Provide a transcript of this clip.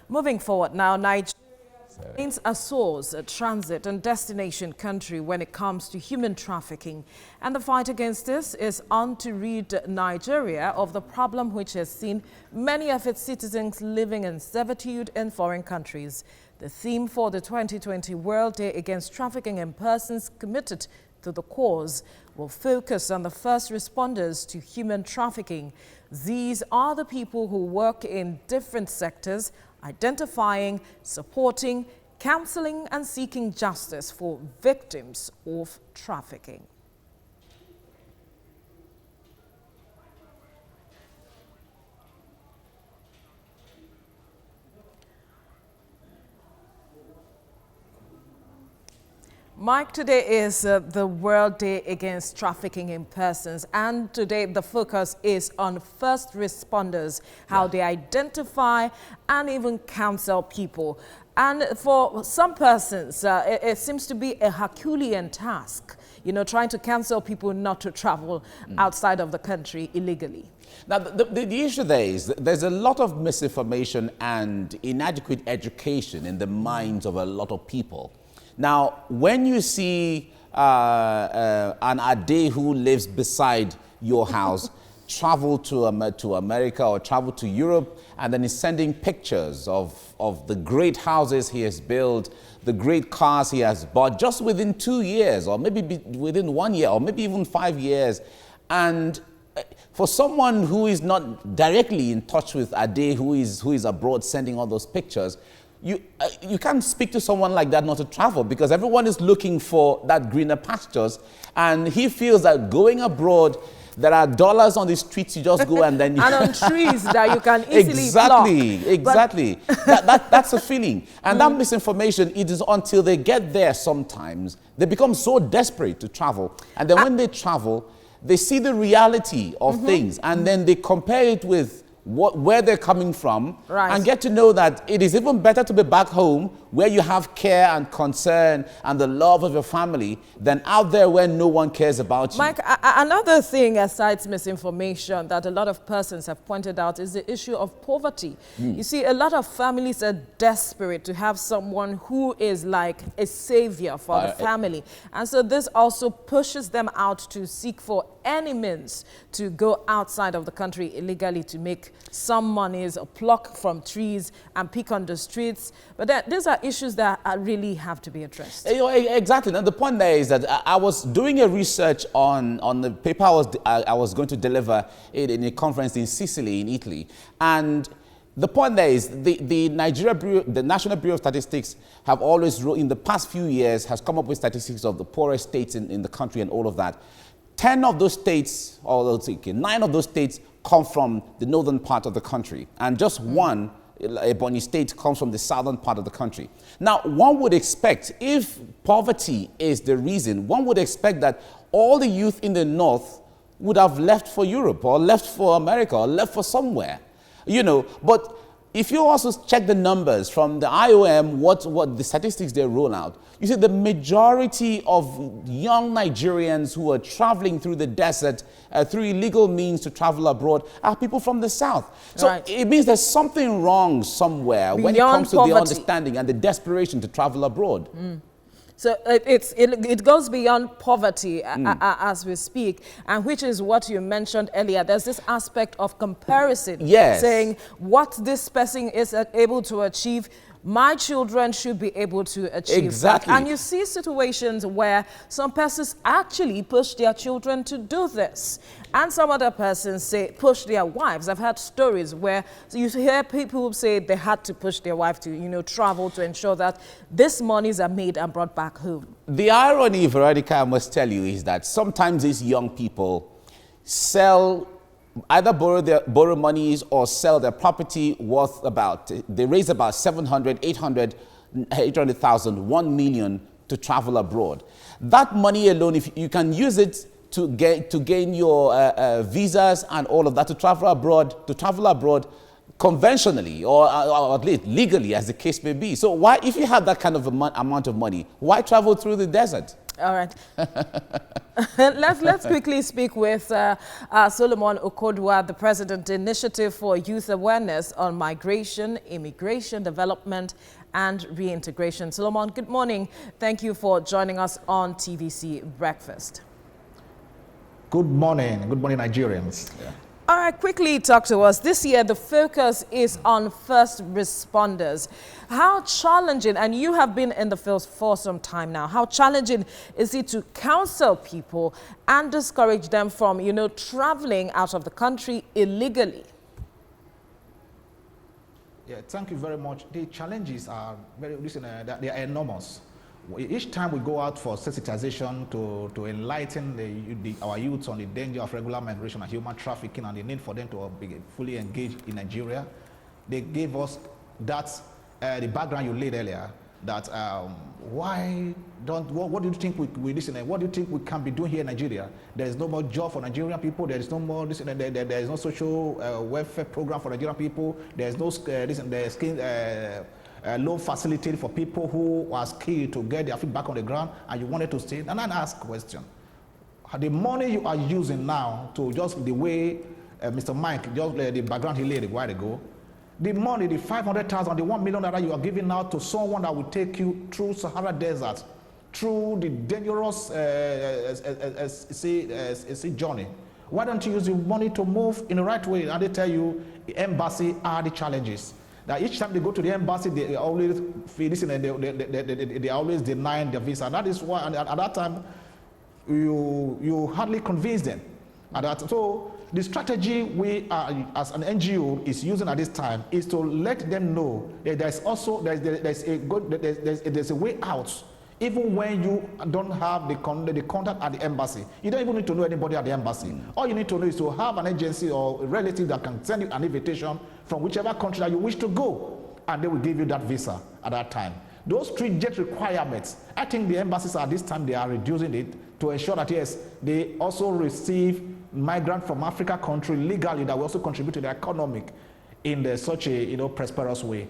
Moving forward now, Nigeria remains a source, a transit and destination country when it comes to human trafficking. And the fight against this is on to rid Nigeria of the problem which has seen many of its citizens living in servitude in foreign countries. The theme for the 2020 World Day Against Trafficking in Persons committed to the cause will focus on the first responders to human trafficking. These are the people who work in different sectors, identifying, supporting, counseling and seeking justice for victims of trafficking. Mike, today is the World Day Against Trafficking in Persons, and today the focus is on first responders, how they identify and even counsel people. And for some persons, it seems to be a Herculean task, you know, trying to counsel people not to travel outside of the country illegally. Now, the issue there is there's a lot of misinformation and inadequate education in the minds of a lot of people. Now, when you see an Ade who lives beside your house travel to America or travel to Europe, and then he's sending pictures of the great houses he has built, the great cars he has bought just within 2 years, or maybe within 1 year, or maybe even 5 years. And for someone who is not directly in touch with Ade, who is abroad sending all those pictures, you can't speak to someone like that not to travel, because everyone is looking for that greener pastures, and he feels that going abroad, there are dollars on the streets, you just go and then you and on trees that you can easily Exactly. That's a feeling. And that misinformation, it is until they get there sometimes, they become so desperate to travel. And then when they travel, they see the reality of things, and then they compare it with where they're coming from, and get to know that it is even better to be back home where you have care and concern and the love of your family than out there where no one cares about you. Mike, another thing aside misinformation that a lot of persons have pointed out is the issue of poverty. You see, a lot of families are desperate to have someone who is like a savior for the family. And so this also pushes them out to seek for any means to go outside of the country illegally to make some monies or pluck from trees and pick on the streets. But these are issues that really have to be addressed. Exactly. Now the point there is that I was doing a research on the paper I was going to deliver in a conference in Sicily, in Italy. And the point there is the National Bureau of Statistics have always, in the past few years, has come up with statistics of the poorest states in the country and all of that. 10 of those states, or let's say 9 of those states come from the northern part of the country, and just one, Ebonyi State, comes from the southern part of the country. Now, one would expect, if poverty is the reason, one would expect that all the youth in the north would have left for Europe, or left for America, or left for somewhere, you know. But if you also check the numbers from the IOM, what the statistics they roll out, you see the majority of young Nigerians who are traveling through the desert, through illegal means to travel abroad, are people from the south. So it means there's something wrong somewhere when it comes to the understanding and the desperation to travel abroad. So it goes beyond poverty as we speak, and which is what you mentioned earlier. There's this aspect of comparison, saying what this person is able to achieve, my children should be able to achieve that. And you see situations where some persons actually push their children to do this. And some other persons say push their wives. I've heard stories where you hear people say they had to push their wife to, you know, travel to ensure that these monies are made and brought back home. The irony, Veronica, I must tell you, is that sometimes these young people either borrow monies or sell their property worth they raise about 700, 800, 800,000, 1 million to travel abroad. That money alone, if you can use it to gain your visas and all of that, to travel abroad conventionally or at least legally, as the case may be. So why, if you have that kind of amount of money, why travel through the desert? All right. let's quickly speak with Solomon Okodwa, the President Initiative for Youth Awareness on Migration, Immigration, Development and Reintegration. Solomon, good morning. Thank you for joining us on TVC Breakfast. Good morning. Good morning, Nigerians. Yeah. All right, quickly talk to us. This year, the focus is on first responders. How challenging, and you have been in the field for some time now, how challenging is it to counsel people and discourage them from, traveling out of the country illegally? Yeah, thank you very much. The challenges are they are enormous. Each time we go out for sensitization to enlighten our youths on the danger of regular migration and human trafficking and the need for them to be fully engaged in Nigeria, they gave us the background you laid earlier. That what do you think we listen? What do you think we can be doing here in Nigeria? There is no more job for Nigerian people. There is no more there is no social welfare program for Nigerian people. There is no loan facility for people who are skilled to get their feet back on the ground, and you wanted to stay. And I ask a question: the money you are using now to just the way Mr. Mike just the background he laid a while ago, the money, the 500,000, the 1 million that you are giving now to someone that will take you through Sahara Desert, through the dangerous journey. Why don't you use the money to move in the right way? And they tell you the embassy are the challenges. That each time they go to the embassy, they always they always deny the visa. And that is why, and at that time, you hardly convince them. So the strategy we are, as an NGO, is using at this time is to let them know that there's a way out. Even when you don't have the contact at the embassy, you don't even need to know anybody at the embassy. All you need to know is to have an agency or a relative that can send you an invitation from whichever country that you wish to go, and they will give you that visa at that time. Those stringent requirements, I think the embassies at this time, they are reducing it to ensure that, yes, they also receive migrants from Africa country legally that will also contribute to the economic in such a prosperous way.